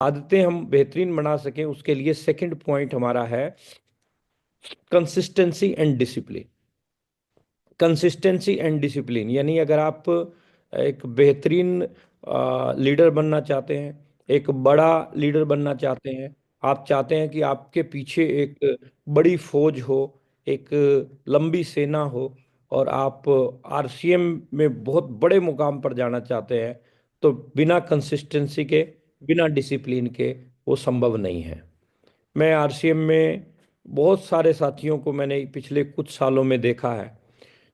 आदतें हम बेहतरीन बना सकें, उसके लिए सेकंड पॉइंट हमारा है consistency and discipline. Consistency and discipline यानी अगर आप एक बेहतरीन लीडर बनना चाहते हैं, एक बड़ा लीडर बनना चाहते हैं, आप चाहते हैं कि आपके पीछे एक बड़ी फौज हो, एक लंबी सेना हो, और आप आरसीएम में बहुत बड़े मुकाम पर जाना चाहते हैं, तो बिना कंसिस्टेंसी के, बिना डिसिप्लिन के वो संभव नहीं है। मैं आरसीएम में बहुत सारे साथियों को मैंने पिछले कुछ सालों में देखा है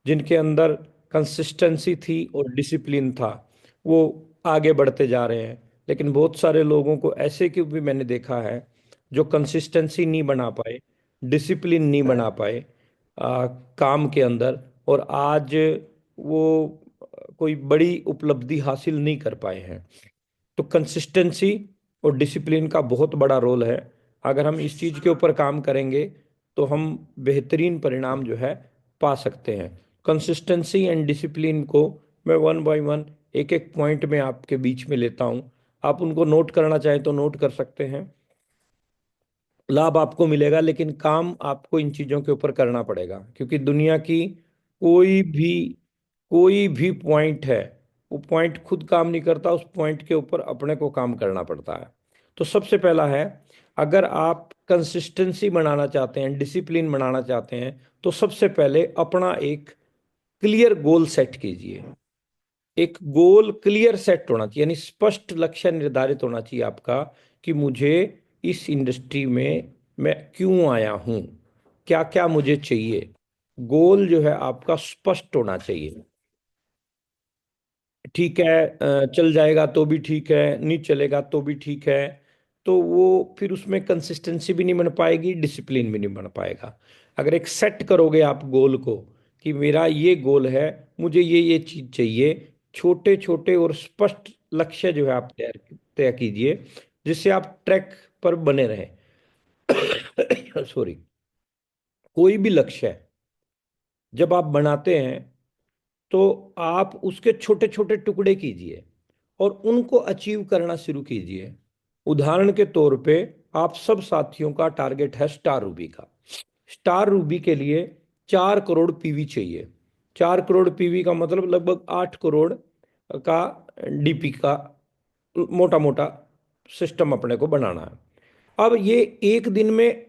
जिनके अंदर कंसिस्टेंसी थी और डिसिप्लिन था, वो आगे बढ़ते जा रहे हैं। लेकिन बहुत सारे लोगों को ऐसे क्यों भी मैंने देखा है जो कंसिस्टेंसी नहीं बना पाए, डिसिप्लिन नहीं बना पाए काम के अंदर, और आज वो कोई बड़ी उपलब्धि हासिल नहीं कर पाए हैं। तो कंसिस्टेंसी और डिसिप्लिन का बहुत बड़ा रोल है। अगर हम इस चीज़ के ऊपर काम करेंगे तो हम बेहतरीन परिणाम जो है पा सकते हैं। कंसिस्टेंसी एंड डिसिप्लिन को मैं वन बाय वन, एक एक पॉइंट में आपके बीच में लेता हूँ। आप उनको नोट करना चाहें तो नोट कर सकते हैं, लाभ आपको मिलेगा, लेकिन काम आपको इन चीज़ों के ऊपर करना पड़ेगा, क्योंकि दुनिया की कोई भी कोई भी पॉइंट है, वो पॉइंट खुद काम नहीं करता, उस पॉइंट के ऊपर अपने को काम करना पड़ता है। तो सबसे पहला है, अगर आप कंसिस्टेंसी बनाना चाहते हैं, डिसिप्लिन बनाना चाहते हैं, तो सबसे पहले अपना एक क्लियर गोल सेट कीजिए। एक गोल क्लियर सेट होना चाहिए, यानी स्पष्ट लक्ष्य निर्धारित होना चाहिए आपका, कि मुझे इस इंडस्ट्री में मैं क्यों आया हूं, क्या क्या मुझे चाहिए। गोल जो है आपका स्पष्ट होना चाहिए। ठीक है, चल जाएगा तो भी ठीक है, नहीं चलेगा तो भी ठीक है, तो वो फिर उसमें कंसिस्टेंसी भी नहीं बन पाएगी, डिसिप्लिन भी नहीं बन पाएगा। अगर एक सेट करोगे आप गोल को, कि मेरा ये गोल है, मुझे ये चीज चाहिए, छोटे छोटे और स्पष्ट लक्ष्य जो है आप तय कीजिए, जिससे आप ट्रैक पर बने रहें। सॉरी। कोई भी लक्ष्य जब आप बनाते हैं तो आप उसके छोटे छोटे टुकड़े कीजिए और उनको अचीव करना शुरू कीजिए। उदाहरण के तौर पे, आप सब साथियों का टारगेट है स्टार रूबी का। स्टार रूबी के लिए 4 करोड़ पीवी चाहिए। 4 करोड़ पीवी का मतलब लगभग 8 करोड़ का डीपी का मोटा मोटा सिस्टम अपने को बनाना है। अब ये एक दिन में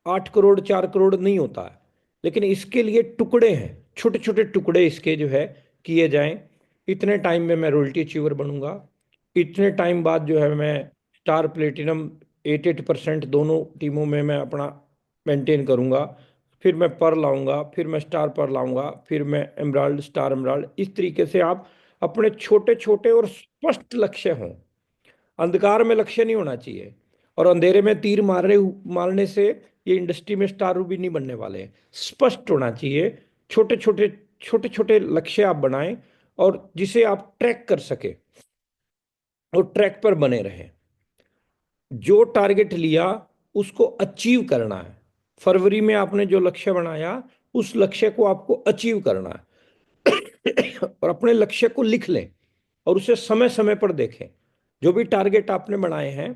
8 करोड़ 4 करोड़ नहीं होता है, लेकिन इसके लिए टुकड़े हैं, छोटे छोटे टुकड़े इसके जो है किए जाएं। इतने टाइम में मैं रॉयल्टी अचीवर बनूंगा, इतने टाइम बाद जो है मैं स्टार प्लेटिनम 88% दोनों टीमों में मैं अपना मेंटेन करूंगा, फिर मैं पर लाऊंगा, फिर मैं स्टार पर लाऊंगा, फिर मैं एमराल्ड स्टार एमराल्ड। इस तरीके से आप अपने छोटे छोटे और स्पष्ट लक्ष्य हों। अंधकार में लक्ष्य नहीं होना चाहिए, और अंधेरे में तीर मारने से ये इंडस्ट्री में स्टार रूबी नहीं बनने वाले हैं। स्पष्ट होना चाहिए, छोटे छोटे लक्ष्य आप बनाएं, और जिसे आप ट्रैक कर सके और ट्रैक पर बने रहें। जो टारगेट लिया उसको अचीव करना है। फरवरी में आपने जो लक्ष्य बनाया, उस लक्ष्य को आपको अचीव करना है। और अपने लक्ष्य को लिख लें और उसे समय समय पर देखें। जो भी टारगेट आपने बनाए हैं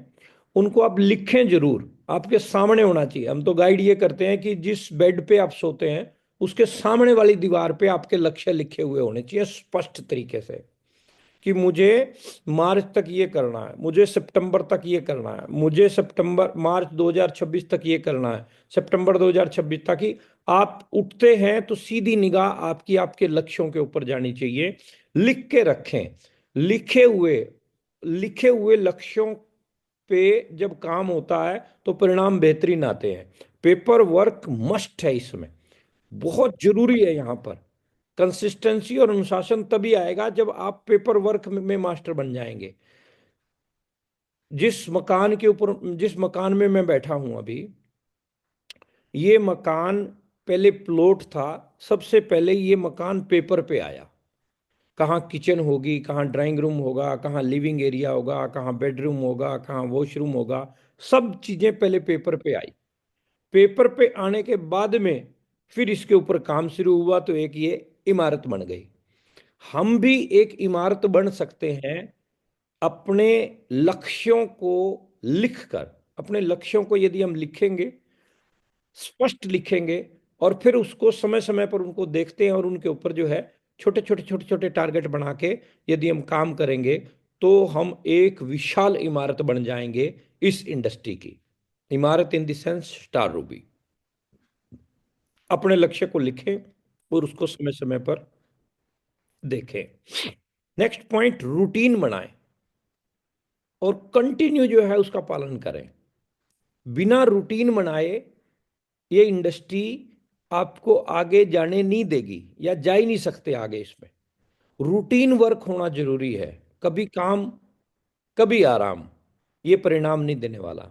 उनको आप लिखें जरूर, आपके सामने होना चाहिए। हम तो गाइड ये करते हैं कि जिस बेड पे आप सोते हैं उसके सामने वाली दीवार पे आपके लक्ष्य लिखे हुए होने चाहिए स्पष्ट तरीके से, कि मुझे मार्च तक ये करना है, मुझे सितंबर तक ये करना है, मुझे सितंबर मार्च 2026 तक ये करना है, सितंबर 2026 तक ही। आप उठते हैं तो सीधी निगाह आपकी आपके लक्ष्यों के ऊपर जानी चाहिए। लिख के रखें। लिखे हुए लिखे हुए लक्ष्यों पे जब काम होता है तो परिणाम बेहतरीन आते हैं। पेपर वर्क मस्ट है इसमें, बहुत जरूरी है यहाँ पर। कंसिस्टेंसी और अनुशासन तभी आएगा जब आप पेपर वर्क में मास्टर बन जाएंगे। जिस मकान में मैं बैठा हूं अभी, ये मकान पहले प्लॉट था। सबसे पहले ये मकान पेपर पे आया। कहाँ किचन होगी, कहाँ ड्राइंग रूम होगा, कहाँ लिविंग एरिया होगा, कहाँ बेडरूम होगा, कहाँ वॉशरूम होगा, सब चीजें पहले पेपर पे आई। पेपर पे आने के बाद में फिर इसके ऊपर काम शुरू हुआ तो एक ये इमारत बन गई। हम भी एक इमारत बन सकते हैं अपने लक्ष्यों को लिखकर, अपने लक्ष्यों को यदि हम लिखेंगे, स्पष्ट लिखेंगे, और फिर उसको समय समय पर उनको देखते हैं और उनके ऊपर जो है छोटे छोटे छोटे छोटे टारगेट बना के यदि हम काम करेंगे, तो हम एक विशाल इमारत बन जाएंगे इस इंडस्ट्री की। इमारत in the sense star Ruby. अपने लक्ष्य को लिखें और उसको समय समय पर देखें। नेक्स्ट पॉइंट, रूटीन बनाएं और कंटिन्यू जो है उसका पालन करें। बिना रूटीन बनाए ये इंडस्ट्री आपको आगे जाने नहीं देगी, या जा ही नहीं सकते आगे इसमें। रूटीन वर्क होना जरूरी है। कभी काम, कभी आराम, ये परिणाम नहीं देने वाला।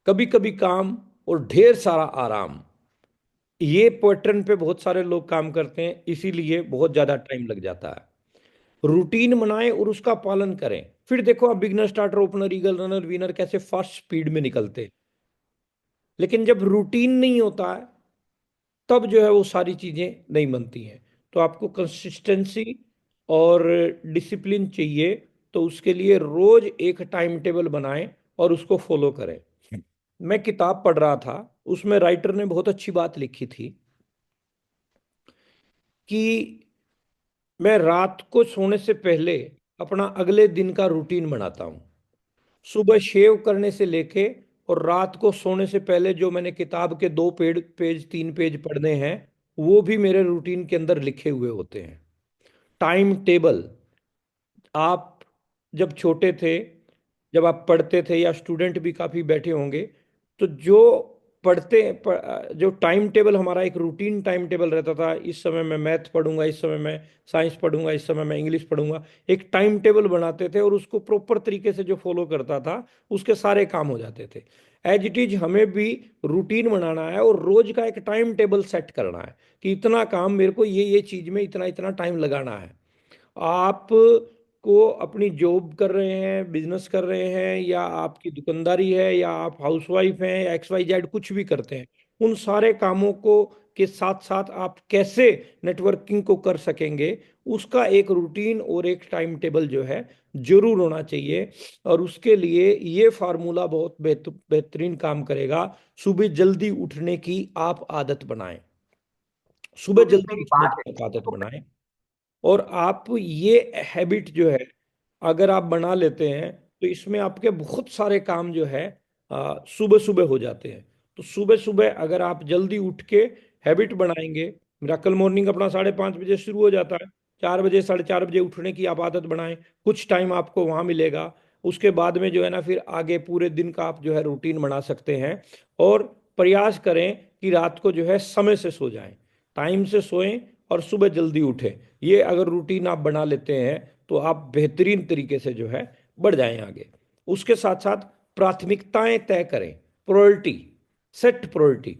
कभी कभी काम और ढेर सारा आराम, ये पैटर्न पे बहुत सारे लोग काम करते हैं, इसीलिए बहुत ज्यादा टाइम लग जाता है। रूटीन बनाएं और उसका पालन करें। फिर देखो, आप beginner, starter, opener, eagle, runner, winner कैसे फास्ट स्पीड में निकलते हैं। लेकिन जब रूटीन नहीं होता है, तब जो है वो सारी चीजें नहीं बनती हैं। तो आपको कंसिस्टेंसी और डिसिप्लिन चाहिए। तो उसके लिए रोज एक टाइम टेबल बनाएं और उसको फॉलो करें। मैं किताब पढ़ रहा था, उसमें राइटर ने बहुत अच्छी बात लिखी थी कि मैं रात को सोने से पहले अपना अगले दिन का रूटीन बनाता हूँ। सुबह शेव करने से लेके और रात को सोने से पहले जो मैंने किताब के 2 पेज 3 पेज पढ़ने हैं, वो भी मेरे रूटीन के अंदर लिखे हुए होते हैं। Time table. आप जब छोटे थे, जब आप पढ़ते थे, या स्टूडेंट भी काफी बैठे होंगे, तो जो जो टाइम टेबल हमारा एक रूटीन टाइम टेबल रहता था, इस समय मैं मैथ पढ़ूंगा, इस समय मैं साइंस पढ़ूंगा, इस समय मैं इंग्लिश पढ़ूंगा, एक टाइम टेबल बनाते थे और उसको प्रॉपर तरीके से जो फॉलो करता था, उसके सारे काम हो जाते थे। एज इट इज हमें भी रूटीन बनाना है और रोज का एक टाइम टेबल सेट करना है कि इतना काम मेरे को ये चीज में इतना इतना टाइम लगाना है। आप को अपनी जॉब कर रहे हैं, बिजनेस कर रहे हैं, या आपकी दुकानदारी है, या आप हाउसवाइफ हैं, या XYZ कुछ भी करते हैं, उन सारे कामों को के साथ साथ आप कैसे नेटवर्किंग को कर सकेंगे, उसका एक रूटीन और एक टाइम टेबल जो है जरूर होना चाहिए। और उसके लिए ये फार्मूला बहुत बेहतरीन काम करेगा। सुबह जल्दी उठने की आप आदत बनाएं। सुबह तो इसमें जल्दी एक उठने बात की है। आप आदत बनाएं। और आप ये हैबिट जो है अगर आप बना लेते हैं, तो इसमें आपके बहुत सारे काम जो है सुबह सुबह हो जाते हैं। तो सुबह सुबह अगर आप जल्दी उठ के हैबिट बनाएंगे, मिराकल मॉर्निंग अपना 5:30 बजे शुरू हो जाता है, 4 बजे 4:30 बजे उठने की आप आदत बनाएं। कुछ टाइम आपको वहाँ मिलेगा। उसके बाद में जो है ना, फिर आगे पूरे दिन का आप जो है रूटीन बना सकते हैं। और प्रयास करें कि रात को जो है समय से सो जाएं, टाइम से सोएं और सुबह जल्दी उठें। ये अगर रूटीन आप बना लेते हैं, तो आप बेहतरीन तरीके से जो है बढ़ जाएं आगे। उसके साथ साथ प्राथमिकताएं तय करें। Priority, set priority.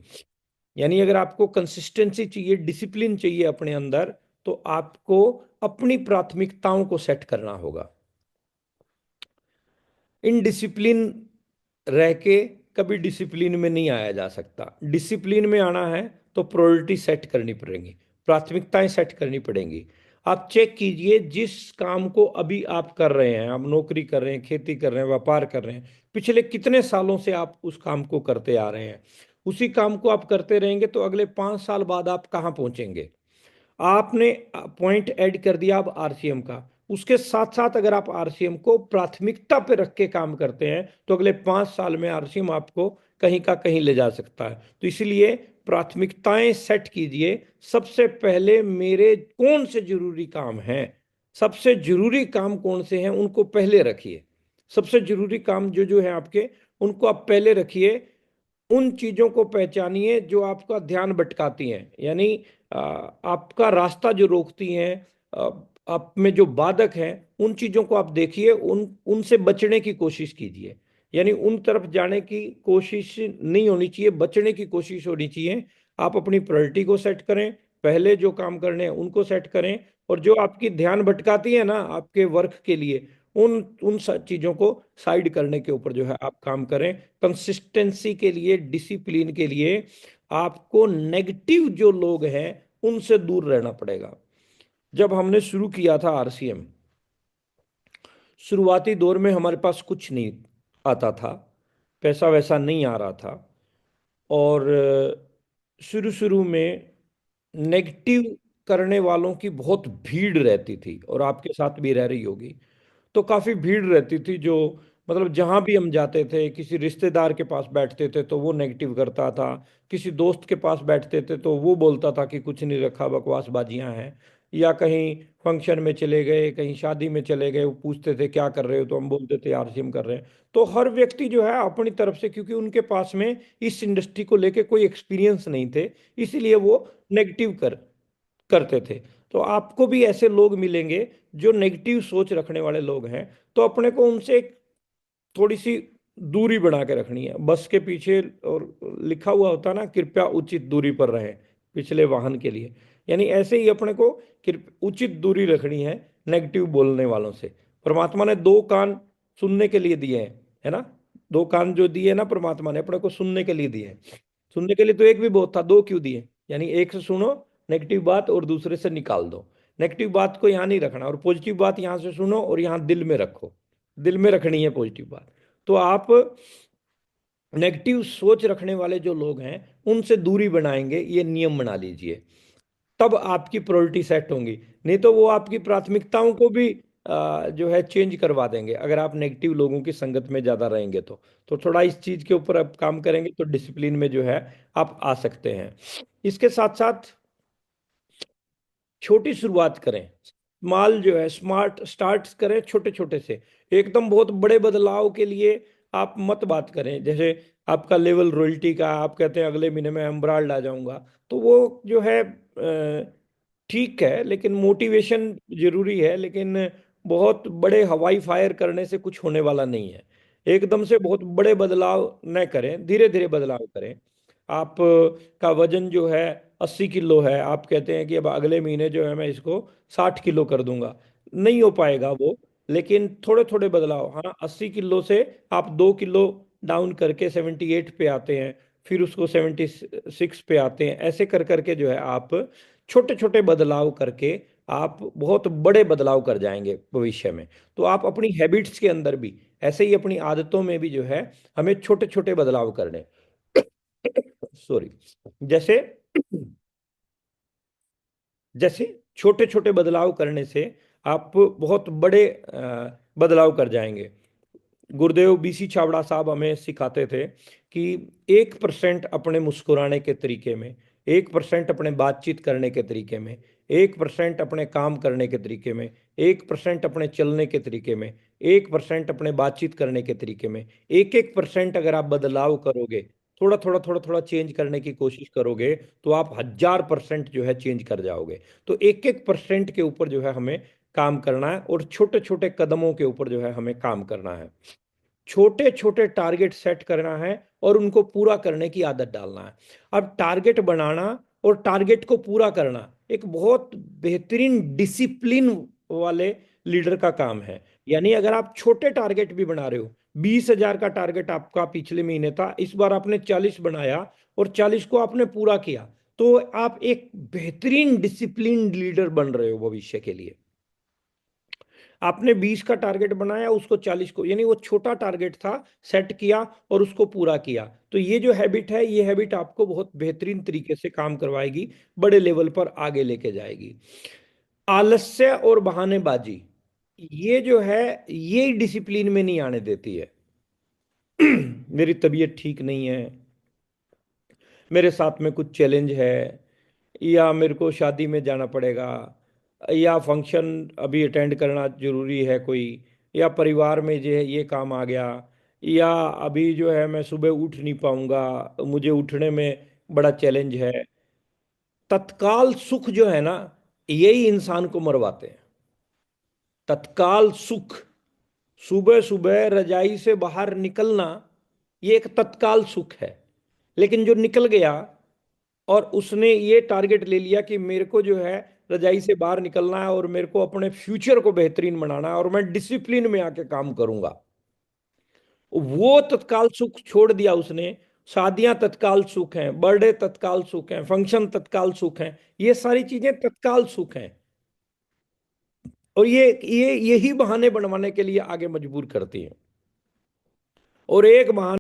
यानी अगर आपको कंसिस्टेंसी चाहिए, डिसिप्लिन चाहिए अपने अंदर, तो आपको अपनी प्राथमिकताओं को सेट करना होगा। इनडिसिप्लिन रह के कभी डिसिप्लिन में नहीं आया जा सकता। डिसिप्लिन में आना है तो प्रायोरिटी सेट करनी पड़ेगी, प्राथमिकताएं सेट करनी पड़ेंगी। आप चेक कीजिए, जिस काम को अभी आप कर रहे हैं, आप नौकरी कर रहे हैं, खेती कर रहे हैं, व्यापार कर रहे हैं, पिछले कितने सालों से आप उस काम को करते आ रहे हैं। उसी काम को आप करते रहेंगे तो अगले 5 साल बाद आप कहाँ पहुंचेंगे। आपने पॉइंट ऐड कर दिया अब RCM का। उसके साथ साथ अगर आप RCM को प्राथमिकता पे रख के काम करते हैं, तो अगले 5 साल में RCM आपको कहीं का कहीं ले जा सकता है। तो इसलिए प्राथमिकताएं सेट कीजिए। सबसे पहले मेरे कौन से जरूरी काम हैं, सबसे जरूरी काम कौन से हैं, उनको पहले रखिए। सबसे जरूरी काम जो जो है आपके, उनको आप पहले रखिए। उन चीजों को पहचानिए जो आपका ध्यान भटकाती हैं, यानी आपका रास्ता जो रोकती हैं, अ, आप में जो बाधक हैं, उन चीजों को आप देखिए, उनसे बचने की कोशिश कीजिए। यानी उन तरफ जाने की कोशिश नहीं होनी चाहिए, बचने की कोशिश होनी चाहिए। आप अपनी प्रायोरिटी को सेट करें, पहले जो काम करने हैं उनको सेट करें, और जो आपकी ध्यान भटकाती है ना आपके वर्क के लिए, उन उन सब चीजों को साइड करने के ऊपर जो है आप काम करें। कंसिस्टेंसी के लिए, डिसिप्लिन के लिए आपको नेगेटिव जो लोग हैं उनसे दूर रहना पड़ेगा। जब हमने शुरू किया था RCM, शुरुआती दौर में हमारे पास कुछ नहीं आता था, पैसा वैसा नहीं आ रहा था। और शुरू शुरू में नेगेटिव करने वालों की बहुत भीड़ रहती थी, और आपके साथ भी रह रही होगी। तो काफी भीड़ रहती थी, जो मतलब जहां भी हम जाते थे, किसी रिश्तेदार के पास बैठते थे तो वो नेगेटिव करता था, किसी दोस्त के पास बैठते थे तो वो बोलता था कि कुछ नहीं रखा, बकवास बाजियां हैं। या कहीं फंक्शन में चले गए, कहीं शादी में चले गए, वो पूछते थे क्या कर रहे हो, तो हम बोलते थे यार जिम कर रहे हैं। तो हर व्यक्ति जो है अपनी तरफ से, क्योंकि उनके पास में इस इंडस्ट्री को लेके कोई एक्सपीरियंस नहीं थे, इसीलिए वो नेगेटिव करते थे। तो आपको भी ऐसे लोग मिलेंगे जो नेगेटिव सोच रखने वाले लोग हैं। तो अपने को उनसे एक थोड़ी सी दूरी बना के रखनी है। बस के पीछे और लिखा हुआ होता है ना, कृपया उचित दूरी पर रहें पिछले वाहन के लिए। यानी ऐसे ही अपने को उचित दूरी रखनी है नेगेटिव बोलने वालों से। परमात्मा ने दो कान सुनने के लिए दिए हैं, है ना। दो कान जो दिए ना परमात्मा ने, अपने को सुनने के लिए दिए हैं। सुनने के लिए तो एक भी बहुत था, दो क्यों दिए? यानी एक से सुनो नेगेटिव बात, और दूसरे से निकाल दो। नेगेटिव बात को यहाँ नहीं रखना, और पॉजिटिव बात यहाँ से सुनो और यहाँ दिल में रखो। दिल में रखनी है पॉजिटिव बात। तो आप नेगेटिव सोच रखने वाले जो लोग हैं उनसे दूरी बनाएंगे, ये नियम बना लीजिए। तब आपकी प्रायोरिटी सेट होंगी। नहीं तो वो आपकी प्राथमिकताओं को भी जो है चेंज करवा देंगे, अगर आप नेगेटिव लोगों की संगत में ज्यादा रहेंगे तो थोड़ा इस चीज के ऊपर आप काम करेंगे तो डिसिप्लिन में जो है आप आ सकते हैं। इसके साथ साथ छोटी शुरुआत करें। स्मॉल जो है स्मार्ट स्टार्ट करें, छोटे छोटे से। एकदम बहुत बड़े बदलाव के लिए आप मत बात करें। जैसे आपका लेवल रॉयल्टी का, आप कहते हैं अगले महीने में एम्बराल्ड आ जाऊंगा, तो वो जो है ठीक है, लेकिन मोटिवेशन जरूरी है। लेकिन बहुत बड़े हवाई फायर करने से कुछ होने वाला नहीं है। एकदम से बहुत बड़े बदलाव न करें, धीरे धीरे बदलाव करें। आप का वजन जो है 80 किलो है, आप कहते हैं कि अब अगले महीने जो है मैं इसको 60 किलो कर दूंगा। नहीं हो पाएगा वो। लेकिन थोड़े थोड़े बदलाव, हाँ, 80 किलो से आप 2 किलो डाउन करके 78 पे आते हैं, फिर उसको 76 पे आते हैं। ऐसे कर करके जो है आप छोटे छोटे बदलाव करके आप बहुत बड़े बदलाव कर जाएंगे भविष्य में। तो आप अपनी हैबिट्स के अंदर भी ऐसे ही, अपनी आदतों में भी जो है हमें छोटे छोटे बदलाव करने, सॉरी, जैसे जैसे छोटे छोटे बदलाव करने से आप बहुत बड़े बदलाव कर जाएंगे। गुरुदेव बीसी छाबड़ा साहब हमें सिखाते थे कि 1% अपने मुस्कुराने के तरीके में, 1% अपने बातचीत करने के तरीके में, 1% अपने काम करने के तरीके में, 1% अपने चलने के तरीके में, 1% अपने बातचीत करने के तरीके में, एक एक परसेंट अगर आप बदलाव करोगे, थोड़ा थोड़ा चेंज करने की कोशिश करोगे, तो आप 1000% जो है चेंज कर जाओगे। तो एक एक परसेंट के ऊपर जो है हमें काम करना है, और छोटे छोटे कदमों के ऊपर जो है हमें काम करना है। छोटे छोटे टारगेट सेट करना है और उनको पूरा करने की आदत डालना है। अब टारगेट बनाना और टारगेट को पूरा करना एक बहुत बेहतरीन डिसिप्लिन वाले लीडर का काम है। यानी अगर आप छोटे टारगेट भी बना रहे हो, 20,000 का टारगेट आपका पिछले महीने था, इस बार आपने 40 बनाया और 40 को आपने पूरा किया, तो आप एक बेहतरीन डिसिप्लिन लीडर बन रहे हो भविष्य के लिए। आपने 20 का टारगेट बनाया, उसको 40 को, यानी वो छोटा टारगेट था, सेट किया और उसको पूरा किया। तो ये जो हैबिट है, ये हैबिट आपको बहुत बेहतरीन तरीके से काम करवाएगी, बड़े लेवल पर आगे लेके जाएगी। आलस्य और बहानेबाजी, ये जो है ये डिसिप्लिन में नहीं आने देती है। मेरी तबीयत ठीक नहीं है, मेरे साथ में कुछ चैलेंज है, या मेरे को शादी में जाना पड़ेगा, या फंक्शन अभी अटेंड करना जरूरी है कोई, या परिवार में जो है ये काम आ गया, या अभी जो है मैं सुबह उठ नहीं पाऊंगा, मुझे उठने में बड़ा चैलेंज है। तत्काल सुख जो है ना, यही इंसान को मरवाते हैं। तत्काल सुख, सुबह सुबह रजाई से बाहर निकलना, ये एक तत्काल सुख है। लेकिन जो निकल गया और उसने ये टारगेट ले लिया कि मेरे को जो है रजाई से बाहर निकलना है और मेरे को अपने फ्यूचर को बेहतरीन बनाना है और मैं डिसिप्लिन में आके काम करूंगा, वो तत्काल सुख छोड़ दिया उसने। शादियां तत्काल सुख हैं, बर्थडे तत्काल सुख हैं, फंक्शन तत्काल सुख हैं, ये सारी चीजें तत्काल सुख हैं। और ये यही बहाने बनवाने के लिए आगे मजबूर करती हैं। और एक बहाना